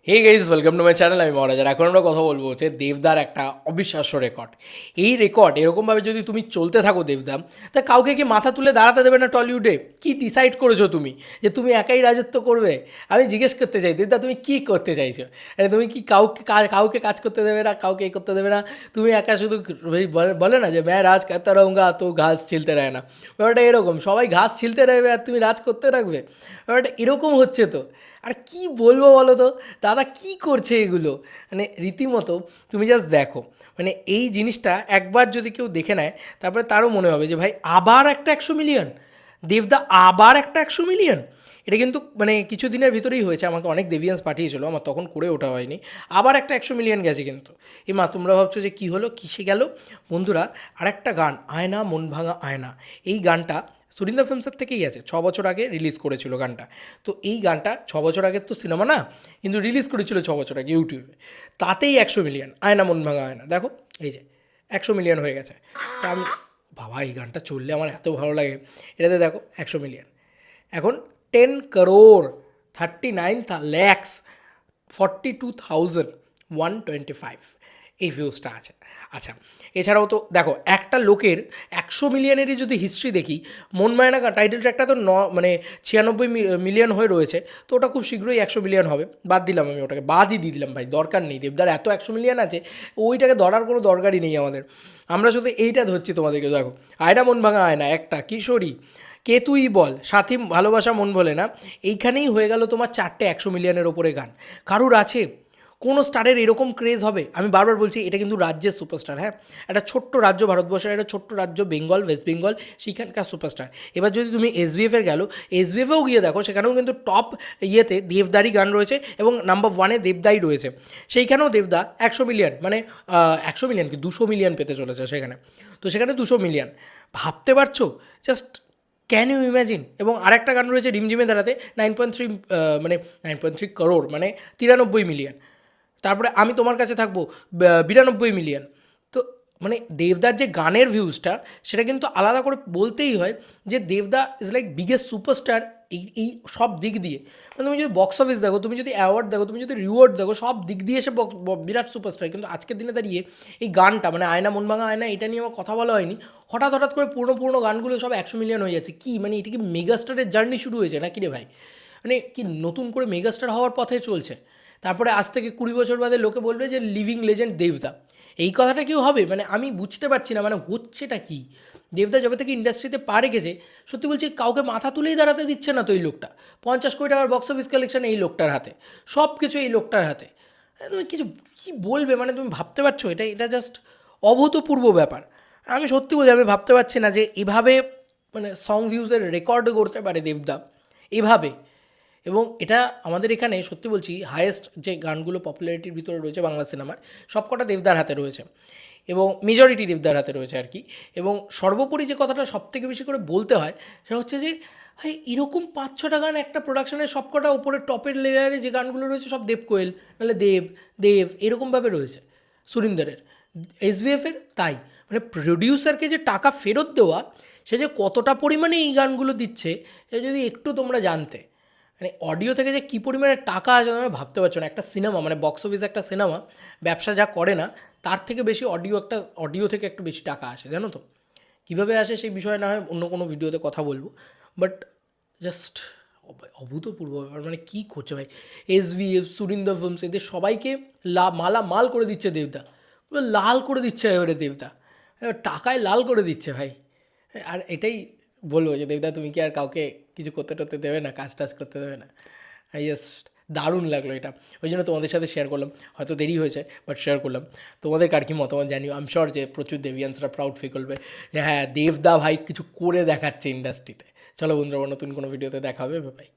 Hey guys welcome to my channel. আমি মহারাজ। আর এখন আমরা কথা বলবো হচ্ছে দেবদার একটা অবিশ্বাস্য রেকর্ড। এই রেকর্ড এরকমভাবে যদি তুমি চলতে থাকো দেবদা, তা কাউকে কি মাথা তুলে দাঁড়াতে দেবে না টলিউডে? কি ডিসাইড করেছো তুমি যে তুমি একাই রাজত্ব করবে? আমি জিজ্ঞেস করতে চাই দেবদা, তুমি কি করতে চাইছো? তুমি কি কাউকে কাজ করতে দেবে না, কাউকে এই করতে দেবে না? তুমি একা শুধু বলে না যে ম্যায় রাজ করতে রহুঙ্গা তো ঘাস ছিলতে রায় না। ব্যাপারটা এরকম, সবাই ঘাস ছিলতে রাখবে আর তুমি রাজ করতে রাখবে। ব্যাপারটা এরকম হচ্ছে তো। আর কি বলবো বলো তো দাদা, কি করছে এগুলো? মানে রীতিমতো তুমি জাস্ট দেখো, মানে এই জিনিসটা একবার যদি কেউ দেখে নেয় তারপরে তারও মনে হবে যে ভাই আবার একটা 100 মিলিয়ন, দেবদা আবার একটা 100 মিলিয়ন। এটা কিন্তু মানে কিছু দিনের ভিতরেই হয়েছে, আমাকে অনেক দেভিয়ান্স পাঠিয়েছিল, আমার তখন করে ওঠা হয়নি। আবার একটা 100 মিলিয়ন গেছে কিন্তু। এ মা, তোমরা ভাবছো যে কী হলো, কিসে গেল? বন্ধুরা, আরেকটা গান আয়না মন ভাঙা আয়না, এই গানটা সুরিন্দর ফিল্মসের থেকেই আছে, 6 বছর আগে রিলিজ করেছিল গানটা। তো এই গানটা 6 বছর আগের তো সিনেমা না, কিন্তু রিলিজ করেছিল 6 বছর আগে ইউটিউবে। তাতেই 100 মিলিয়ন, আয়না মন ভাঙা আয়না দেখো, এই যে 100 মিলিয়ন হয়ে গেছে। তা আমি, বাবা এই গানটা চললে আমার এত ভালো লাগে। এটাতে দেখো 100 মিলিয়ন। এখন 10 crore 39 lakhs 42,125 এই ভিউজটা আছে। আচ্ছা, এছাড়াও তো দেখো একটা লোকের 100 মিলিয়নেরই যদি হিস্ট্রি দেখি, মন মায়না টাইটেল ট্র্যাকটা তো মানে 96 মিলিয়ন হয়ে রয়েছে। তো ওটা খুব শীঘ্রই 100 মিলিয়ন হবে। বাদ দিলাম, আমি ওটাকে বাদই দিয়ে দিলাম ভাই, দরকার নেই। দেবদার এত 100 মিলিয়ন আছে, ওইটাকে ধরার কোনো দরকারই নেই আমাদের। আমরা শুধু এইটা ধরছি তোমাদেরকে। দেখো, আয়না মন ভাঙা আয়না, একটা কিশোরী, কে তুই বল, সাথী ভালোবাসা মন বলে না, এইখানেই হয়ে গেল তোমার 4টে 100 মিলিয়নের ওপরে গান। কারুর আছে? কোনো স্টারের এরকম ক্রেজ হবে? আমি বারবার বলছি, এটা কিন্তু রাজ্যের সুপারস্টার। হ্যাঁ, একটা ছোট্ট রাজ্য, ভারতবর্ষের একটা ছোট্ট রাজ্য বেঙ্গল, ওয়েস্ট বেঙ্গল, সেখানকার সুপারস্টার। এবার যদি তুমি এসবিএফের গেলো, এসবিএফেও গিয়ে দেখো, সেখানেও কিন্তু টপ ইয়েতে দেবদারই গান রয়েছে এবং নাম্বার 1-এ দেবদাই রয়েছে। সেইখানেও দেবদা 100 মিলিয়ন, মানে 100 মিলিয়ন কি 200 মিলিয়ন পেতে চলেছে সেখানে। তো সেখানে 200 মিলিয়ন, ভাবতে পারছো? Just can you imagine? এবং আরেকটা গান রয়েছে রিমঝিমে দাঁড়াতে, 9.3, মানে 9.3 crore, মানে 93 মিলিয়ন। তারপরে আমি তোমার কাছে থাকবো, 92 মিলিয়ন। তো মানে দেবদার যে গানের ভিউজটা, সেটা কিন্তু আলাদা করে বলতেই হয় যে দেবদা ইজ লাইক বিগেস্ট সুপারস্টার এই সব দিক দিয়ে। মানে তুমি যদি বক্স অফিস দেখো, তুমি যদি অ্যাওয়ার্ড দেখো, তুমি যদি রিওয়ার্ড দেখো, সব দিক দিয়ে সে বিরাট সুপারস্টার। কিন্তু আজকের দিনে দাঁড়িয়ে এই গানটা, মানে আয়না মন ভাঙা আয়না, এটা নিয়ে আমার কথা বলা হয়নি, হঠাৎ হঠাৎ করে পুরনো পুরনো গানগুলো সব 100 মিলিয়ন হয়ে যাচ্ছে। কি মানে, এটা কি মেগাস্টারের জার্নি শুরু হয়েছে নাকি রে ভাই? মানে কি নতুন করে মেগাস্টার হওয়ার পথে চলছে? তারপরে আজ থেকে 20 বছর বাদে লোকে বলবে যে লিভিং লেজেন্ড দেবদা। এই কথাটা কেউ হবে? মানে আমি বুঝতে পারছি না, মানে হচ্ছেটা কি? দেবদা যবে থেকে ইন্ডাস্ট্রিতে পা রেখেছে, সত্যি বলছি, কাউকে মাথা তুলেই দাঁড়াতে দিচ্ছে না তো এই লোকটা। 50 কোটি টাকার বক্স অফিস কালেকশন এই লোকটার হাতে, সব কিছু এই লোকটার হাতে। তুমি কিছু কী বলবে, মানে তুমি ভাবতে পারছো? এটা এটা জাস্ট অভূতপূর্ব ব্যাপার। আমি সত্যি বলছি, আমি ভাবতে পারছি না যে এভাবে মানে সং ভিউজের রেকর্ড করতে পারে দেবদা এভাবে। এবং এটা আমাদের এখানে সত্যি বলছি হায়েস্ট যে গানগুলো পপুলারিটির ভিতরে রয়েছে বাংলা সিনেমার, সবকটা দেবদার হাতে রয়েছে এবং মেজরিটি দেবদার হাতে রয়েছে আর কি। এবং সর্বোপরি যে কথাটা সবথেকে বেশি করে বলতে হয়, সেটা হচ্ছে যে ভাই এরকম 5-6টা গান একটা প্রোডাকশনের সবকটা উপরে টপের লেয়ারে যে গানগুলো রয়েছে সব দেব কোয়েল, নাহলে দেব দেব এরকমভাবে রয়েছে। সুরিন্দরের, এসবিএফের তাই। মানে প্রডিউসারকে যে টাকা ফেরত দেওয়া, সে যে কতটা পরিমাণে এই গানগুলো দিচ্ছে, সে যদি একটু তোমরা জানতে। মানে অডিও থেকে যে কী পরিমাণে টাকা আসে তোমরা ভাবতে পারছো না। একটা সিনেমা, মানে বক্স অফিস একটা সিনেমা ব্যবসা যা করে না, তার থেকে বেশি অডিও থেকে একটু বেশি টাকা আসে, জানো তো? কীভাবে আসে সেই বিষয়ে না হয় অন্য কোনো ভিডিওতে কথা বলবো। বাট জাস্ট অভূতপূর্ব ব্যাপার। মানে কী করছে ভাই, এসভিএফ, সুরিন্দর ফিল্মস, এদের সবাইকে মালা মাল করে দিচ্ছে দেবদা, পুরো লাল করে দিচ্ছে এবারে দেবদা, টাকায় লাল করে দিচ্ছে ভাই। আর এটাই বলবো যে দেবদা, তুমি কি আর কাউকে কিছু করতে টরতে দেবে না, কাজ টাজ করতে দেবে না? আই জাস্ট দারুণ লাগলো এটা, ওই জন্য তোমাদের সাথে শেয়ার করলাম। হয়তো দেরি হয়েছে, বাট শেয়ার করলাম। তোমাদের কার কি মতামত জানিও। আই এম শিওর যে প্রচুর দেবিয়ান্সরা প্রাউড ফিল করবে যে হ্যাঁ, দেবদা ভাই কিছু করে দেখাচ্ছে ইন্ডাস্ট্রিতে। চলো বন্ধুরা, নতুন কোনো ভিডিওতে দেখা হবে, ভাই।